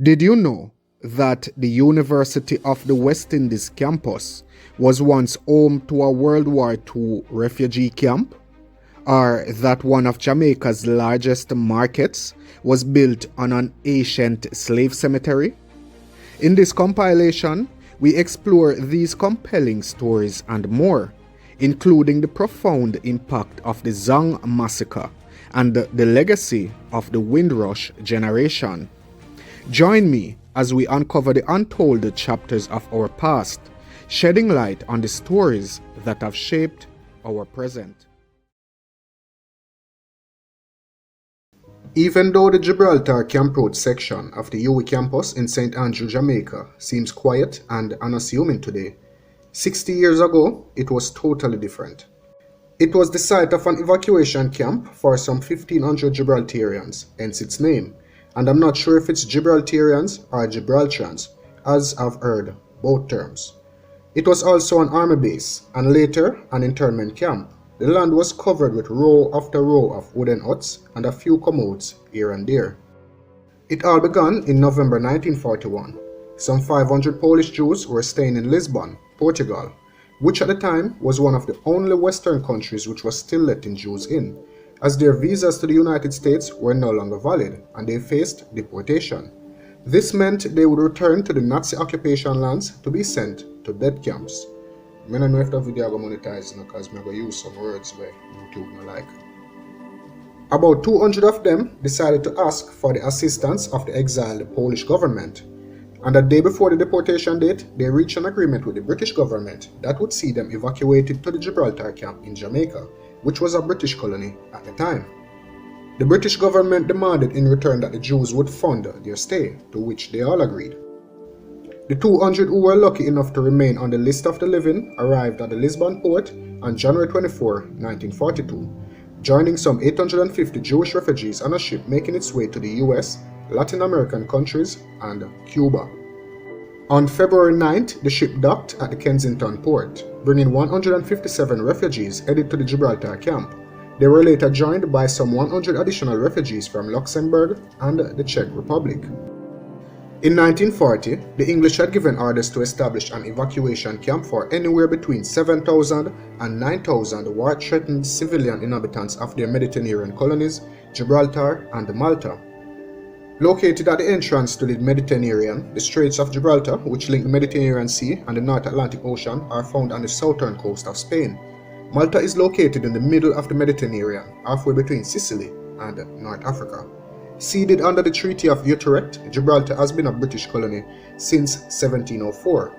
Did you know that the University of the West Indies campus was once home to a World War II refugee camp? Or that one of Jamaica's largest markets was built on an ancient slave cemetery? In this compilation, we explore these compelling stories and more, including the profound impact of the Zong Massacre and the legacy of the Windrush Generation. Join me as we uncover the untold chapters of our past, shedding light on the stories that have shaped our present. Even though the Gibraltar Camp Road section of the UWI campus in St. Andrew, Jamaica seems quiet and unassuming today, 60 years ago it was totally different. It was the site of an evacuation camp for some 1,500 Gibraltarians, hence its name, and I'm not sure if it's Gibraltarians or Gibraltarians, as I've heard both terms. It was also an army base and later an internment camp. The land was covered with row after row of wooden huts and a few commodes here and there. It all began in November 1941. Some 500 Polish Jews were staying in Lisbon, Portugal, which at the time was one of the only Western countries which was still letting Jews in, as their visas to the United States were no longer valid and they faced deportation. This meant they would return to the Nazi occupation lands to be sent to death camps. I don't know if the video is going to monetize because I'm going to use some words where YouTube no like. About 200 of them decided to ask for the assistance of the exiled Polish government. And the day before the deportation date, they reached an agreement with the British government that would see them evacuated to the Gibraltar camp in Jamaica, which was a British colony at the time. The British government demanded in return that the Jews would fund their stay, to which they all agreed. The 200 who were lucky enough to remain on the list of the living arrived at the Lisbon port on January 24, 1942, joining some 850 Jewish refugees on a ship making its way to the US, Latin American countries, and Cuba. On February 9th, the ship docked at the Kensington port, bringing 157 refugees headed to the Gibraltar camp. They were later joined by some 100 additional refugees from Luxembourg and the Czech Republic. In 1940, the English had given orders to establish an evacuation camp for anywhere between 7,000 and 9,000 war-threatened civilian inhabitants of their Mediterranean colonies, Gibraltar and Malta. Located at the entrance to the Mediterranean, the Straits of Gibraltar, which link the Mediterranean Sea and the North Atlantic Ocean, are found on the southern coast of Spain. Malta is located in the middle of the Mediterranean, halfway between Sicily and North Africa. Seated under the Treaty of Utrecht, Gibraltar has been a British colony since 1704.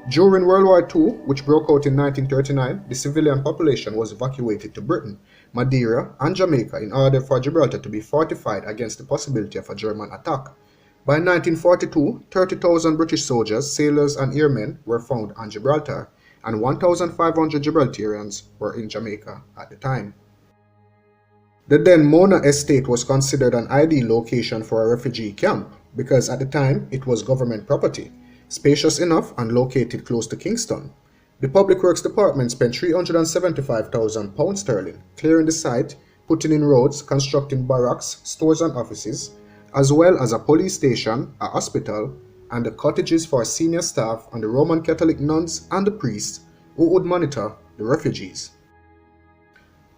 During World War II, which broke out in 1939, the civilian population was evacuated to Britain, Madeira, and Jamaica in order for Gibraltar to be fortified against the possibility of a German attack. By 1942, 30,000 British soldiers, sailors, and airmen were found on Gibraltar, and 1,500 Gibraltarians were in Jamaica at the time. The then Mona estate was considered an ideal location for a refugee camp because at the time it was government property, spacious enough and located close to Kingston. The Public Works Department spent £375,000 clearing the site, putting in roads, constructing barracks, stores and offices, as well as a police station, a hospital, and the cottages for senior staff and the Roman Catholic nuns and the priests who would monitor the refugees.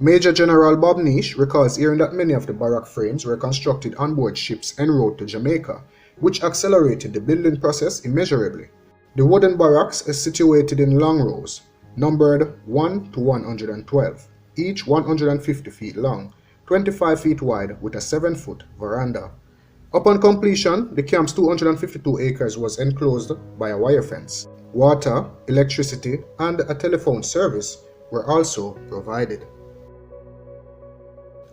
Major General Bob Nish recalls hearing that many of the barrack frames were constructed on board ships en route to Jamaica, which accelerated the building process immeasurably. The wooden barracks is situated in long rows, numbered 1 to 112, each 150 feet long, 25 feet wide with a 7-foot veranda. Upon completion, the camp's 252 acres was enclosed by a wire fence. Water, electricity, and a telephone service were also provided.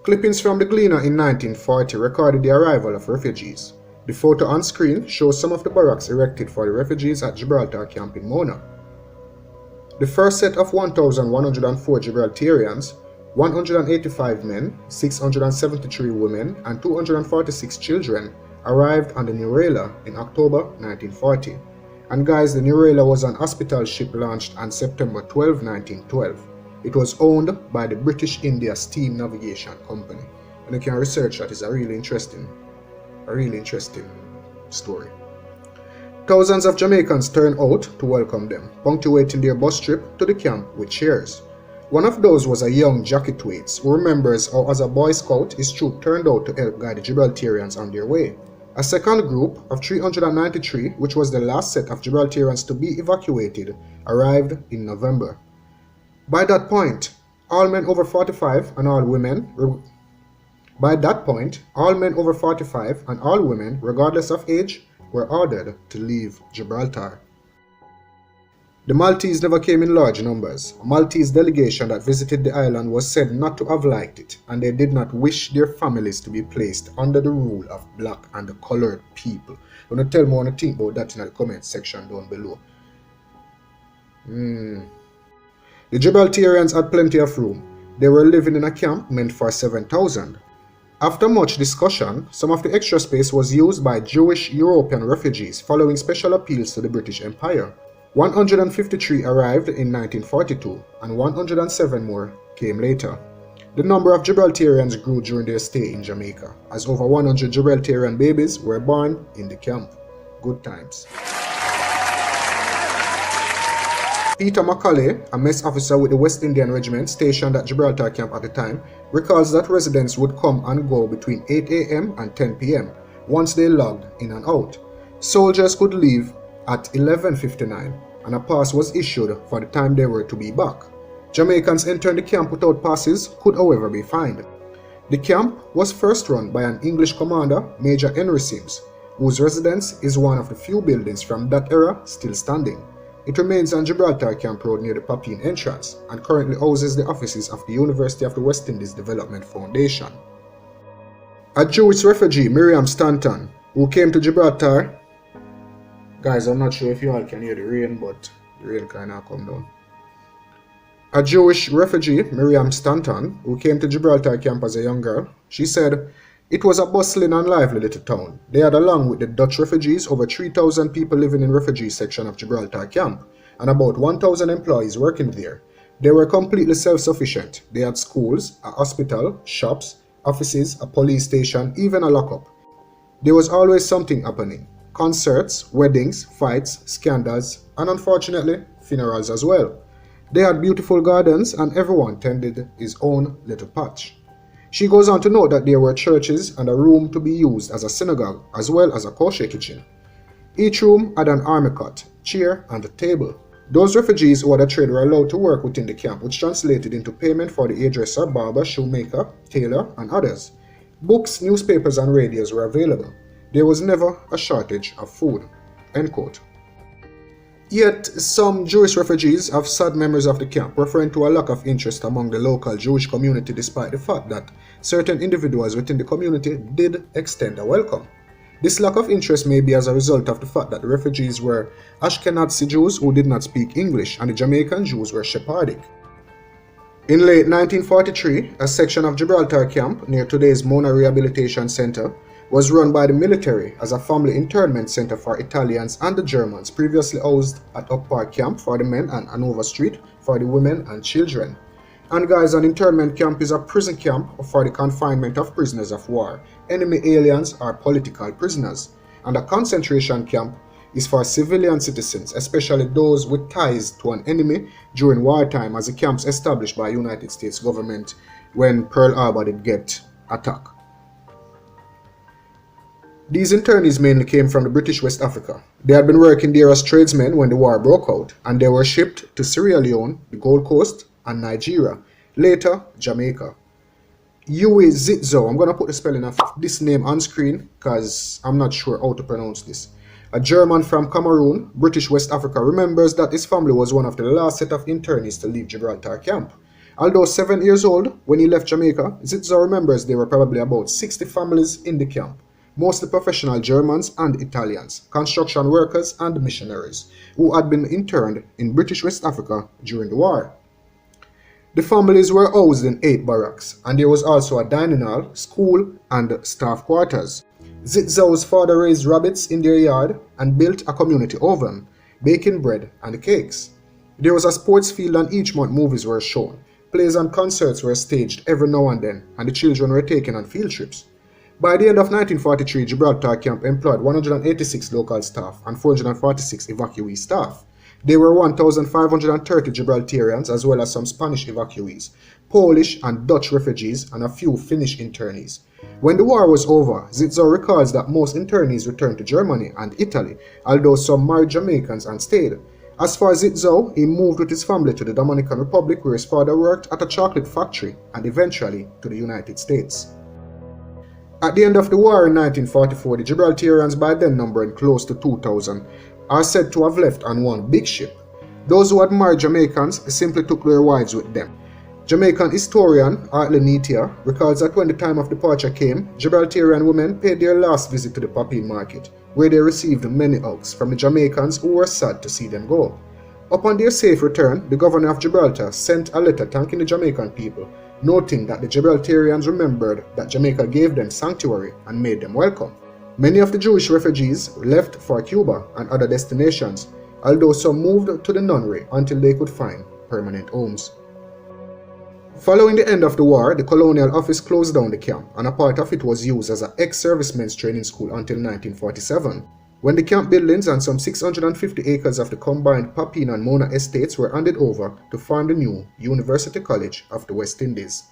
Clippings from the Gleaner in 1940 recorded the arrival of refugees. The photo on screen shows some of the barracks erected for the refugees at Gibraltar camp in Mona. The first set of 1,104 Gibraltarians, 185 men, 673 women, and 246 children arrived on the Nurela in October 1940. And guys, the Nurela was an hospital ship launched on September 12, 1912. It was owned by the British India Steam Navigation Company, and you can research that. It's a really interesting story. Thousands of Jamaicans turned out to welcome them, punctuating their bus trip to the camp with cheers. One of those was a young Jackie Thwaites, who remembers how as a Boy Scout his troop turned out to help guide the Gibraltarians on their way. A second group of 393, which was the last set of Gibraltarians to be evacuated, arrived in November. By that point, all men over 45 and all women regardless of age, were ordered to leave Gibraltar. The Maltese never came in large numbers. A Maltese delegation that visited the island was said not to have liked it, and they did not wish their families to be placed under the rule of black and colored people. You want to tell me what you think about that in the comment section down below. The Gibraltarians had plenty of room. They were living in a camp meant for 7,000. After much discussion, some of the extra space was used by Jewish European refugees following special appeals to the British Empire. 153 arrived in 1942 and 107 more came later. The number of Gibraltarians grew during their stay in Jamaica, as over 100 Gibraltarian babies were born in the camp. Good times. Peter Macaulay, a mess officer with the West Indian Regiment stationed at Gibraltar camp at the time, recalls that residents would come and go between 8 a.m. and 10 p.m. once they logged in and out. Soldiers could leave at 11:59 and a pass was issued for the time they were to be back. Jamaicans entering the camp without passes could however be fined. The camp was first run by an English commander, Major Henry Sims, whose residence is one of the few buildings from that era still standing. It remains on Gibraltar Camp Road near the Papine entrance and currently houses the offices of the University of the West Indies Development Foundation. A Jewish refugee, Miriam Stanton, who came to Gibraltar. Guys, I'm not sure if you all can hear the rain, but the rain kind of come down. A Jewish refugee, Miriam Stanton, who came to Gibraltar camp as a young girl, she said, "It was a bustling and lively little town. They had, along with the Dutch refugees, over 3,000 people living in refugee section of Gibraltar camp, and about 1,000 employees working there. They were completely self-sufficient. They had schools, a hospital, shops, offices, a police station, even a lockup. There was always something happening. Concerts, weddings, fights, scandals, and unfortunately, funerals as well. They had beautiful gardens and everyone tended his own little patch." She goes on to note that there were churches and a room to be used as a synagogue, as well as a kosher kitchen. Each room had an army cot, chair, and a table. Those refugees who had a trade were allowed to work within the camp, which translated into payment for the hairdresser, barber, shoemaker, tailor, and others. Books, newspapers, and radios were available. There was never a shortage of food. End quote. Yet, some Jewish refugees have sad memories of the camp, referring to a lack of interest among the local Jewish community despite the fact that certain individuals within the community did extend a welcome. This lack of interest may be as a result of the fact that the refugees were Ashkenazi Jews who did not speak English and the Jamaican Jews were Sephardic. In late 1943, a section of Gibraltar camp near today's Mona Rehabilitation Center was run by the military as a family internment center for Italians and the Germans, previously housed at Oak Park Camp for the men and Hanover Street for the women and children. And guys, an internment camp is a prison camp for the confinement of prisoners of war, enemy aliens or political prisoners. And a concentration camp is for civilian citizens, especially those with ties to an enemy during wartime, as the camps established by United States government when Pearl Harbor did get attacked. These internees mainly came from the British West Africa. They had been working there as tradesmen when the war broke out, and they were shipped to Sierra Leone, the Gold Coast, and Nigeria, later Jamaica. Yui Zitzo, I'm going to put the spelling of this name on screen because I'm not sure how to pronounce this. A German from Cameroon, British West Africa, remembers that his family was one of the last set of internees to leave Gibraltar camp. Although 7 years old when he left Jamaica, Zitzo remembers there were probably about 60 families in the camp, mostly professional Germans and Italians, construction workers and missionaries, who had been interned in British West Africa during the war. The families were housed in 8 barracks, and there was also a dining hall, school, and staff quarters. Zitzo's father raised rabbits in their yard and built a community oven, baking bread and cakes. There was a sports field and each month movies were shown. Plays and concerts were staged every now and then, and the children were taken on field trips. By the end of 1943, Gibraltar camp employed 186 local staff and 446 evacuee staff. There were 1,530 Gibraltarians as well as some Spanish evacuees, Polish and Dutch refugees, and a few Finnish internees. When the war was over, Zitzo recalls that most internees returned to Germany and Italy, although some married Jamaicans and stayed. As for Zitzo, he moved with his family to the Dominican Republic where his father worked at a chocolate factory and eventually to the United States. At the end of the war in 1944, the Gibraltarians, by then numbering close to 2,000, are said to have left on one big ship. Those who had married Jamaicans simply took their wives with them. Jamaican historian Art Lenitia recalls that when the time of departure came, Gibraltarian women paid their last visit to the Papine market, where they received many hugs from the Jamaicans who were sad to see them go. Upon their safe return, the governor of Gibraltar sent a letter thanking the Jamaican people, noting that the Gibraltarians remembered that Jamaica gave them sanctuary and made them welcome. Many of the Jewish refugees left for Cuba and other destinations, although some moved to the nunnery until they could find permanent homes. Following the end of the war, the colonial office closed down the camp, and a part of it was used as an ex-servicemen's training school until 1947, when the camp buildings and some 650 acres of the combined Papine and Mona estates were handed over to form the new University College of the West Indies.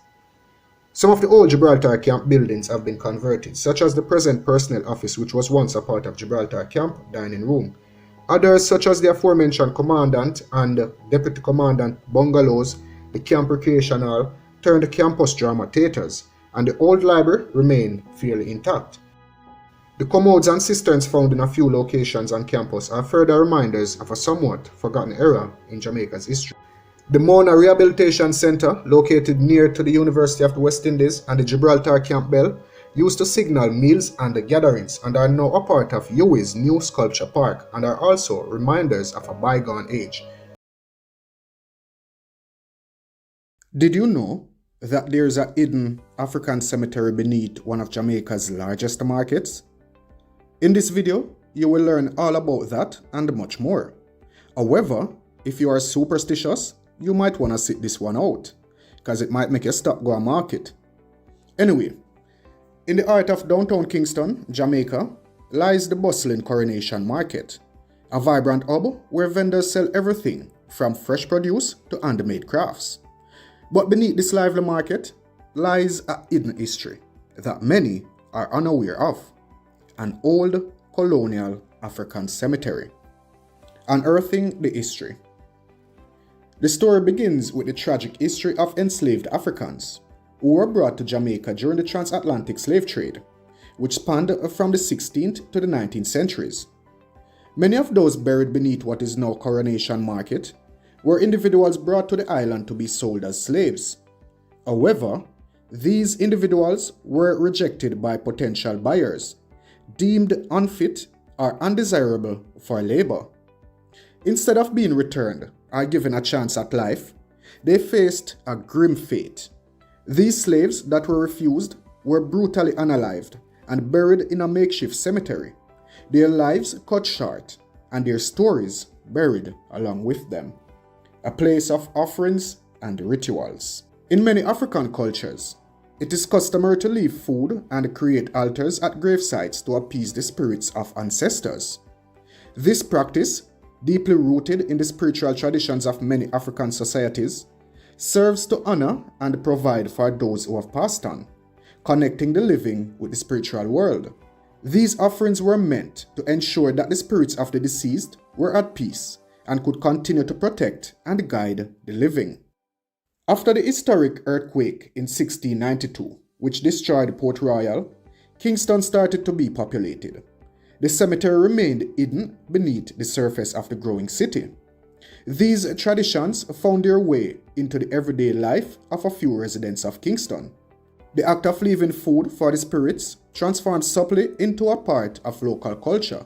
Some of the old Gibraltar camp buildings have been converted, such as the present personnel office, which was once a part of Gibraltar camp dining room. Others, such as the aforementioned commandant and deputy commandant bungalows, the camp recreation hall, turned campus drama theatres, and the old library remain fairly intact. The commodes and cisterns found in a few locations on campus are further reminders of a somewhat forgotten era in Jamaica's history. The Mona Rehabilitation Center, located near to the University of the West Indies and the Gibraltar Camp Bell, used to signal meals and gatherings and are now a part of UWI's new sculpture park and are also reminders of a bygone age. Did you know that there's a hidden African cemetery beneath one of Jamaica's largest markets? In this video, you will learn all about that and much more. However, if you are superstitious, you might want to sit this one out, because it might make your stock go a market. Anyway, in the heart of downtown Kingston, Jamaica, lies the bustling Coronation Market, a vibrant hub where vendors sell everything from fresh produce to handmade crafts. But beneath this lively market lies a hidden history that many are unaware of, an old colonial African cemetery. Unearthing the history. The story begins with the tragic history of enslaved Africans who were brought to Jamaica during the transatlantic slave trade, which spanned from the 16th to the 19th centuries. Many of those buried beneath what is now Coronation Market were individuals brought to the island to be sold as slaves. However, these individuals were rejected by potential buyers, deemed unfit or undesirable for labor. Instead of being returned or given a chance at life, they faced a grim fate. These slaves that were refused were brutally unalived and buried in a makeshift cemetery, their lives cut short and their stories buried along with them. A place of offerings and rituals. In many African cultures, it is customary to leave food and create altars at gravesites to appease the spirits of ancestors. This practice, deeply rooted in the spiritual traditions of many African societies, serves to honor and provide for those who have passed on, connecting the living with the spiritual world. These offerings were meant to ensure that the spirits of the deceased were at peace and could continue to protect and guide the living. After the historic earthquake in 1692, which destroyed Port Royal, Kingston started to be populated. The cemetery remained hidden beneath the surface of the growing city. These traditions found their way into the everyday life of a few residents of Kingston. The act of leaving food for the spirits transformed subtly into a part of local culture,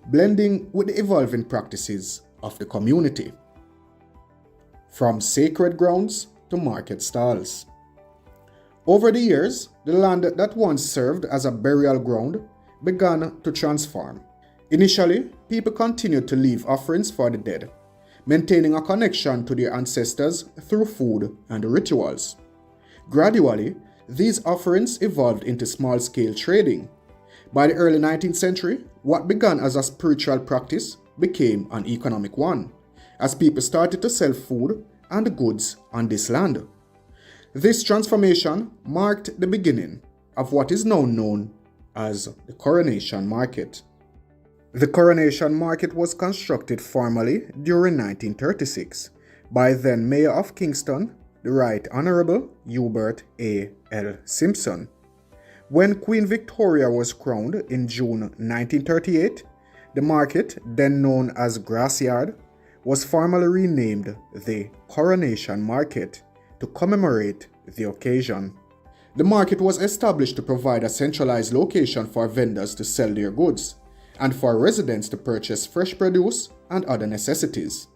blending with the evolving practices of the community. From sacred grounds to market stalls. Over the years, the land that once served as a burial ground began to transform. Initially, people continued to leave offerings for the dead, maintaining a connection to their ancestors through food and rituals. Gradually, These offerings evolved into small-scale trading. By the early 19th century, what began as a spiritual practice became an economic one, as people started to sell food and goods on this land. This transformation marked the beginning of what is now known as the Coronation Market. The Coronation Market was constructed formally during 1936 by then Mayor of Kingston, the Right Honourable Hubert A. L. Simpson. When Queen Victoria was crowned in June 1938, the market, then known as Grassyard, was formally renamed the Coronation Market to commemorate the occasion. The market was established to provide a centralized location for vendors to sell their goods and for residents to purchase fresh produce and other necessities.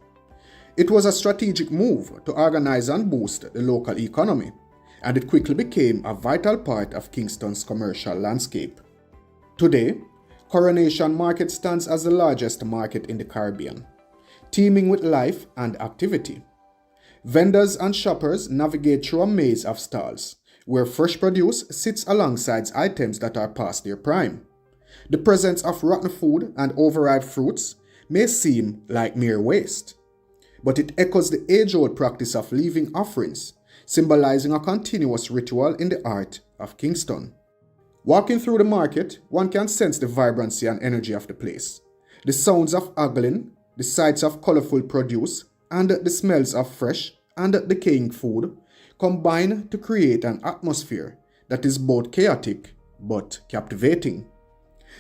It was a strategic move to organize and boost the local economy, and it quickly became a vital part of Kingston's commercial landscape. Today, Coronation Market stands as the largest market in the Caribbean, teeming with life and activity. Vendors and shoppers navigate through a maze of stalls, where fresh produce sits alongside items that are past their prime. The presence of rotten food and overripe fruits may seem like mere waste, but it echoes the age-old practice of leaving offerings, symbolizing a continuous ritual in the art of Kingston. Walking through the market, one can sense the vibrancy and energy of the place. The sounds of haggling, the sights of colorful produce, and the smells of fresh and decaying food combine to create an atmosphere that is both chaotic but captivating.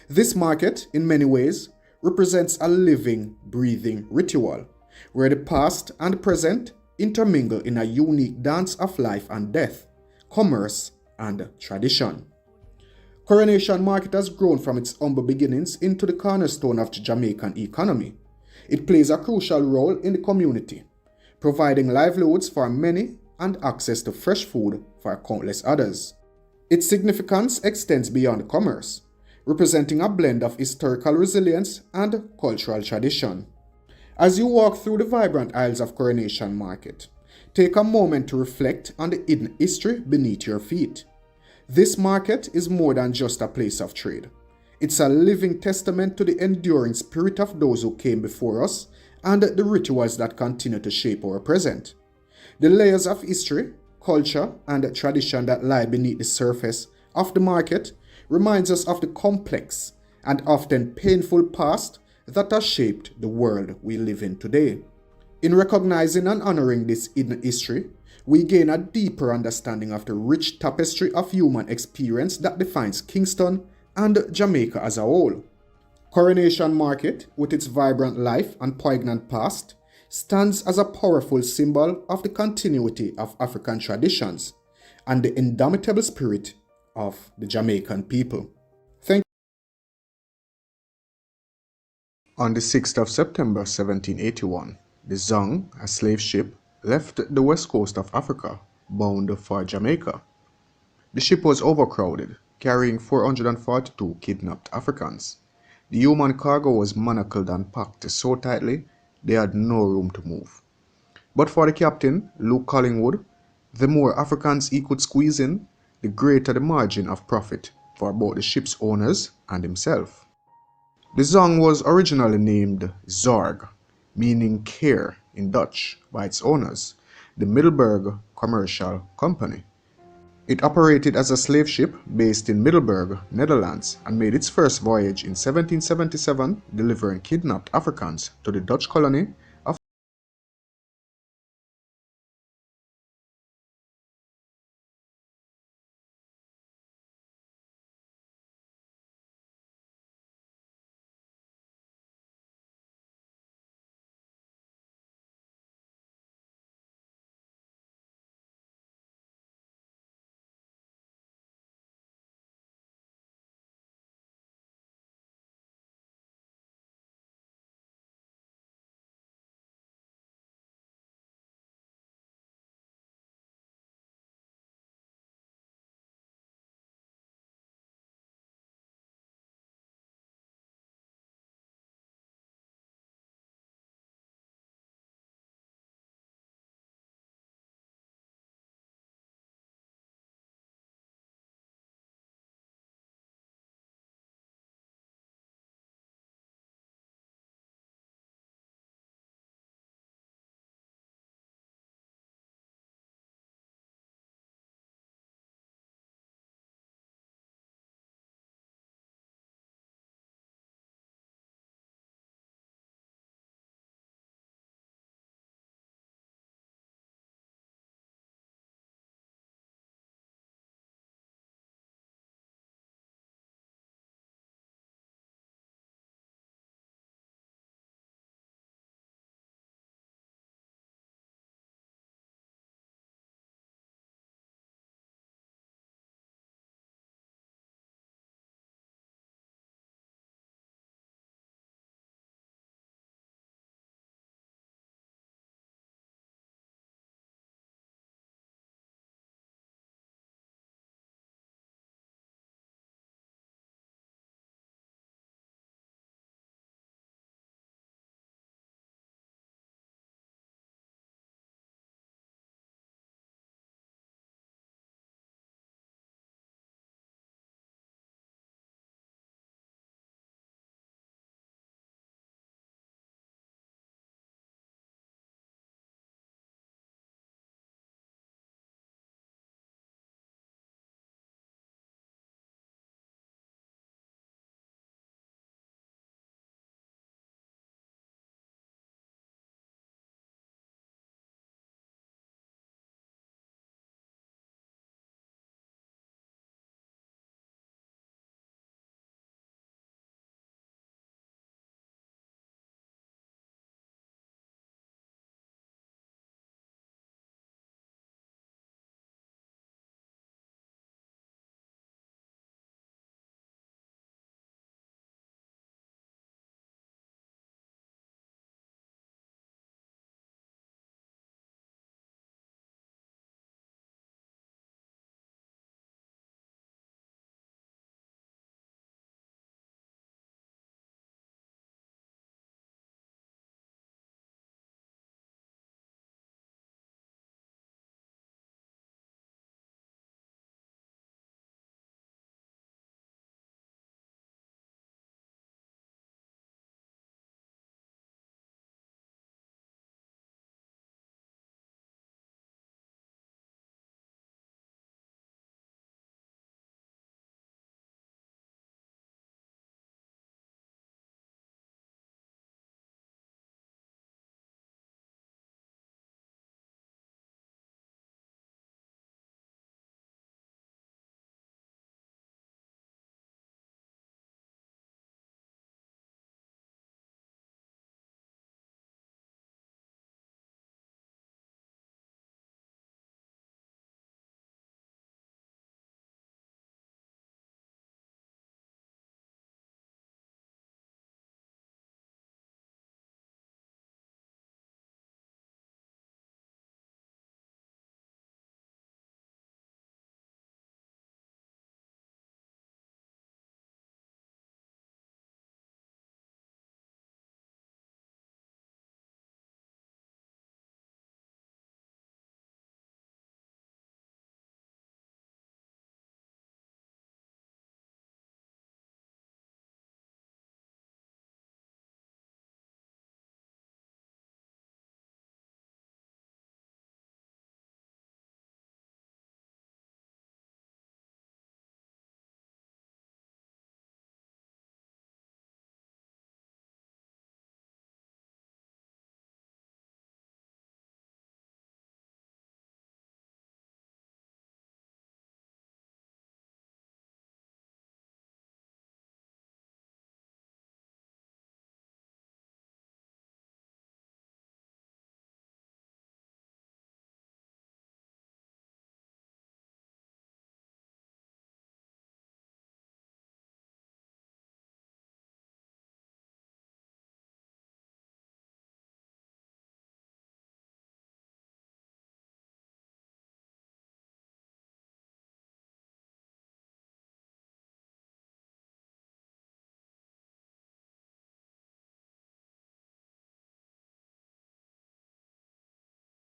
This market, in many ways, represents a living, breathing ritual, where the past and present intermingle in a unique dance of life and death, commerce and tradition. Coronation Market has grown from its humble beginnings into the cornerstone of the Jamaican economy. It plays a crucial role in the community, providing livelihoods for many and access to fresh food for countless others. Its significance extends beyond commerce, representing a blend of historical resilience and cultural tradition. As you walk through the vibrant aisles of Coronation Market, take a moment to reflect on the hidden history beneath your feet. This market is more than just a place of trade. It's a living testament to the enduring spirit of those who came before us and the rituals that continue to shape our present. The layers of history, culture, and tradition that lie beneath the surface of the market reminds us of the complex and often painful past that has shaped the world we live in today. In recognizing and honoring this hidden history, we gain a deeper understanding of the rich tapestry of human experience that defines Kingston and Jamaica as a whole. Coronation Market, with its vibrant life and poignant past, stands as a powerful symbol of the continuity of African traditions and the indomitable spirit of the Jamaican people. Thank you. On the 6th of September 1781, the Zong, a slave ship, left the west coast of Africa, bound for Jamaica. The ship was overcrowded, carrying 442 kidnapped Africans. The human cargo was manacled and packed so tightly they had no room to move. But for the captain, Luke Collingwood, the more Africans he could squeeze in, the greater the margin of profit for both the ship's owners and himself. The Zong was originally named Zorg, meaning care in Dutch, by its owners, the Middelburg Commercial Company. It operated as a slave ship based in Middelburg, Netherlands, and made its first voyage in 1777, delivering kidnapped Africans to the Dutch colony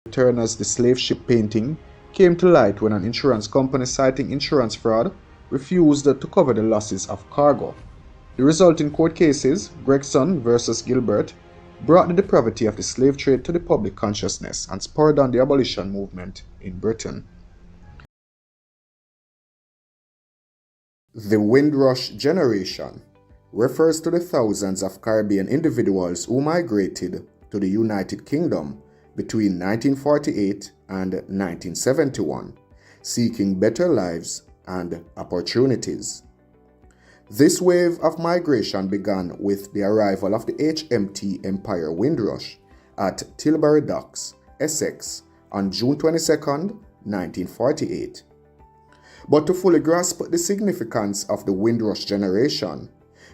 Turner's The Slave Ship painting came to light when an insurance company citing insurance fraud refused to cover the losses of cargo. The resulting court cases, Gregson versus Gilbert, brought the depravity of the slave trade to the public consciousness and spurred on the abolition movement in Britain. The Windrush Generation refers to the thousands of Caribbean individuals who migrated to the United Kingdom between 1948 and 1971, seeking better lives and opportunities. This wave of migration began with the arrival of the HMT Empire Windrush at Tilbury Docks, Essex, on June 22, 1948. But to fully grasp the significance of the Windrush Generation,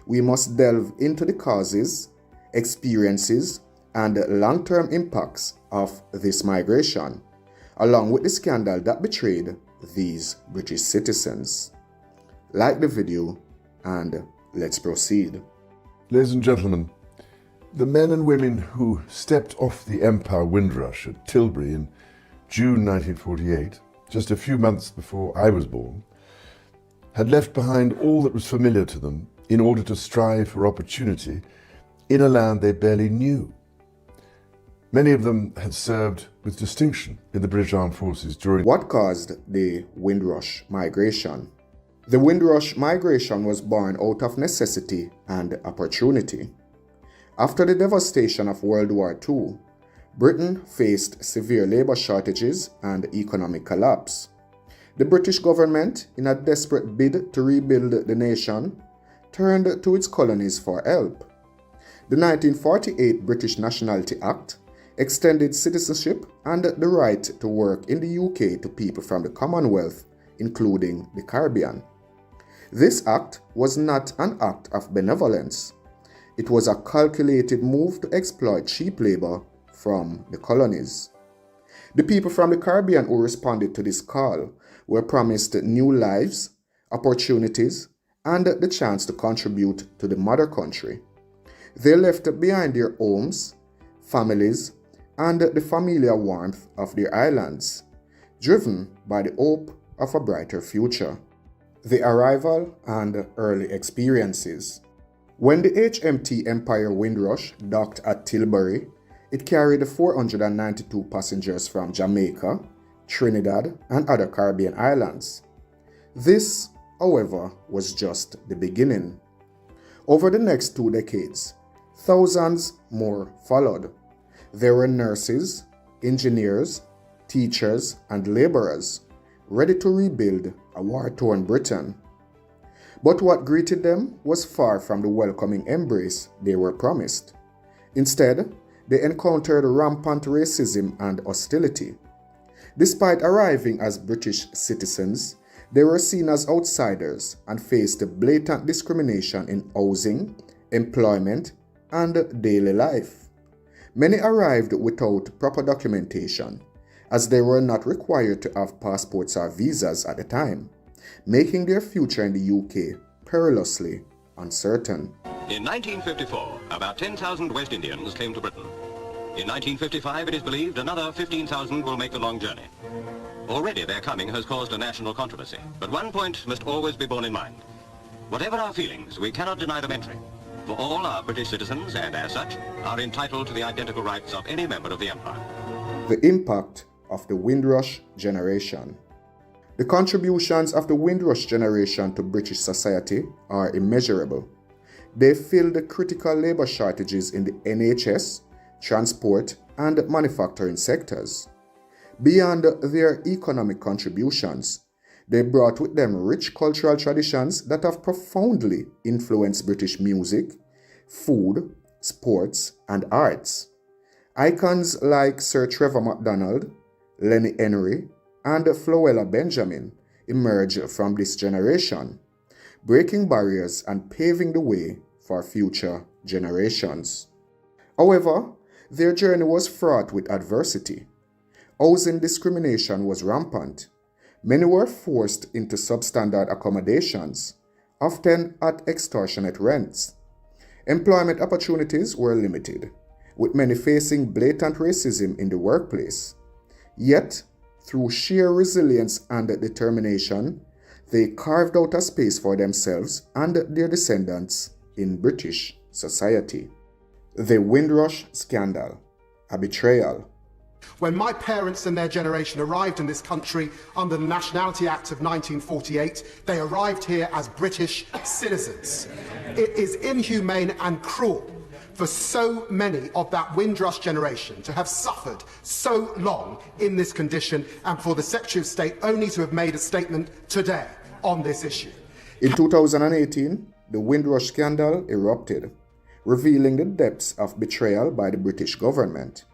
we must delve into the causes, experiences, and long-term impacts of this migration, along with the scandal that betrayed these British citizens. Like the video and let's proceed. Ladies and gentlemen, the men and women who stepped off the Empire Windrush at Tilbury in June 1948, just a few months before I was born, had left behind all that was familiar to them in order to strive for opportunity in a land they barely knew. Many of them had served with distinction in the British Armed Forces during... What caused the Windrush migration? The Windrush migration was born out of necessity and opportunity. After the devastation of World War II, Britain faced severe labor shortages and economic collapse. The British government, in a desperate bid to rebuild the nation, turned to its colonies for help. The 1948 British Nationality Act extended citizenship and the right to work in the UK to people from the Commonwealth, including the Caribbean. This act was not an act of benevolence. It was a calculated move to exploit cheap labor from the colonies. The people from the Caribbean who responded to this call were promised new lives, opportunities, and the chance to contribute to the mother country. They left behind their homes, families, and the familiar warmth of their islands, driven by the hope of a brighter future. The arrival and early experiences. When the HMT Empire Windrush docked at Tilbury, it carried 492 passengers from Jamaica, Trinidad, and other Caribbean islands. This, however, was just the beginning. Over the next 2 decades, thousands more followed. There were nurses, engineers, teachers, and laborers ready to rebuild a war-torn Britain. But what greeted them was far from the welcoming embrace they were promised. Instead, they encountered rampant racism and hostility. Despite arriving as British citizens, they were seen as outsiders and faced blatant discrimination in housing, employment, and daily life. Many arrived without proper documentation, as they were not required to have passports or visas at the time, making their future in the UK perilously uncertain. In 1954, about 10,000 West Indians came to Britain. In 1955, it is believed another 15,000 will make the long journey. Already their coming has caused a national controversy, but one point must always be borne in mind. Whatever our feelings, we cannot deny them entry, for all are British citizens and, as such, are entitled to the identical rights of any member of the Empire. The impact of the Windrush Generation. The contributions of the Windrush Generation to British society are immeasurable. They filled critical labor shortages in the NHS, transport, and manufacturing sectors. Beyond their economic contributions, they brought with them rich cultural traditions that have profoundly influenced British music, food, sports, and arts. Icons like Sir Trevor MacDonald, Lenny Henry, and Flowella Benjamin emerged from this generation, breaking barriers and paving the way for future generations. However, their journey was fraught with adversity. Housing discrimination was rampant. Many were forced into substandard accommodations, often at extortionate rents. Employment opportunities were limited, with many facing blatant racism in the workplace. Yet, through sheer resilience and determination, they carved out a space for themselves and their descendants in British society. The Windrush Scandal, a betrayal. When my parents and their generation arrived in this country under the Nationality Act of 1948, they arrived here as British citizens. It is inhumane and cruel for so many of that Windrush generation to have suffered so long in this condition, and for the Secretary of State only to have made a statement today on this issue. In 2018, the Windrush scandal erupted, revealing the depths of betrayal by the British government.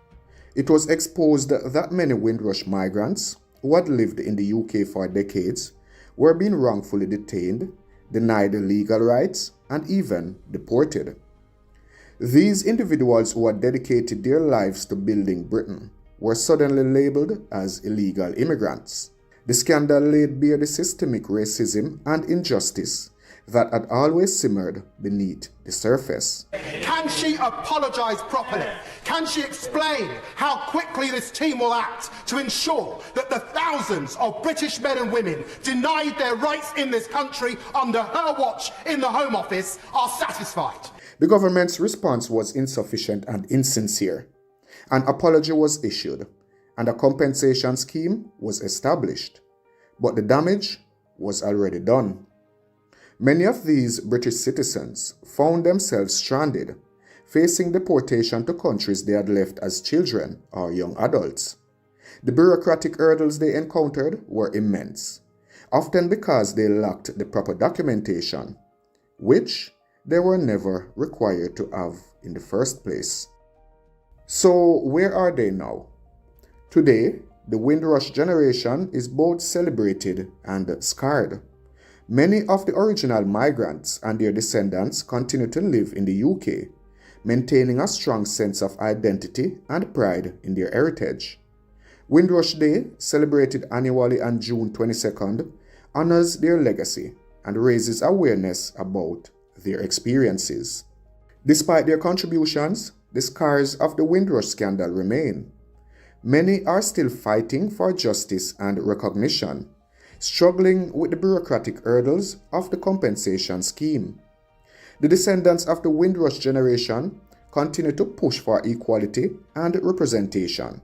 It was exposed that many Windrush migrants who had lived in the UK for decades were being wrongfully detained, denied legal rights, and even deported. These individuals who had dedicated their lives to building Britain were suddenly labeled as illegal immigrants. The scandal laid bare the systemic racism and injustice that had always simmered beneath the surface. Can she apologise properly? Can she explain how quickly this team will act to ensure that the thousands of British men and women denied their rights in this country under her watch in the Home Office are satisfied? The government's response was insufficient and insincere. An apology was issued, and a compensation scheme was established. But the damage was already done. Many of these British citizens found themselves stranded, facing deportation to countries they had left as children or young adults. The bureaucratic hurdles they encountered were immense, often because they lacked the proper documentation, which they were never required to have in the first place. So where are they now? Today, the Windrush generation is both celebrated and scarred. Many of the original migrants and their descendants continue to live in the UK, maintaining a strong sense of identity and pride in their heritage. Windrush Day, celebrated annually on June 22nd, honors their legacy and raises awareness about their experiences. Despite their contributions, the scars of the Windrush scandal remain. Many are still fighting for justice and recognition, struggling with the bureaucratic hurdles of the compensation scheme. The descendants of the Windrush generation continue to push for equality and representation,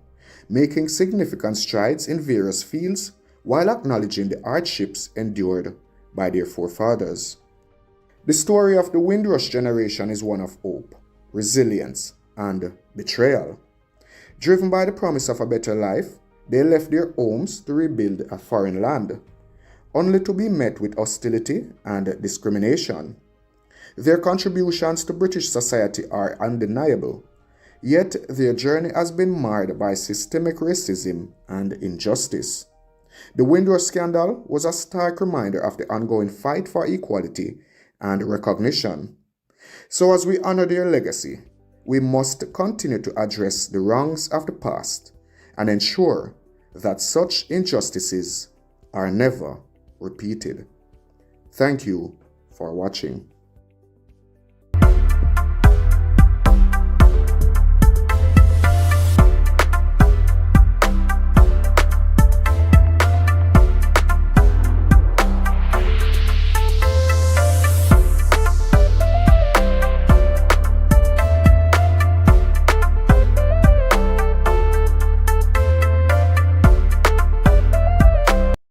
making significant strides in various fields while acknowledging the hardships endured by their forefathers. The story of the Windrush generation is one of hope, resilience, and betrayal. Driven by the promise of a better life, they left their homes to rebuild a foreign land, only to be met with hostility and discrimination. Their contributions to British society are undeniable, yet their journey has been marred by systemic racism and injustice. The Windrush scandal was a stark reminder of the ongoing fight for equality and recognition. So as we honor their legacy, we must continue to address the wrongs of the past and ensure that such injustices are never repeated. Thank you for watching.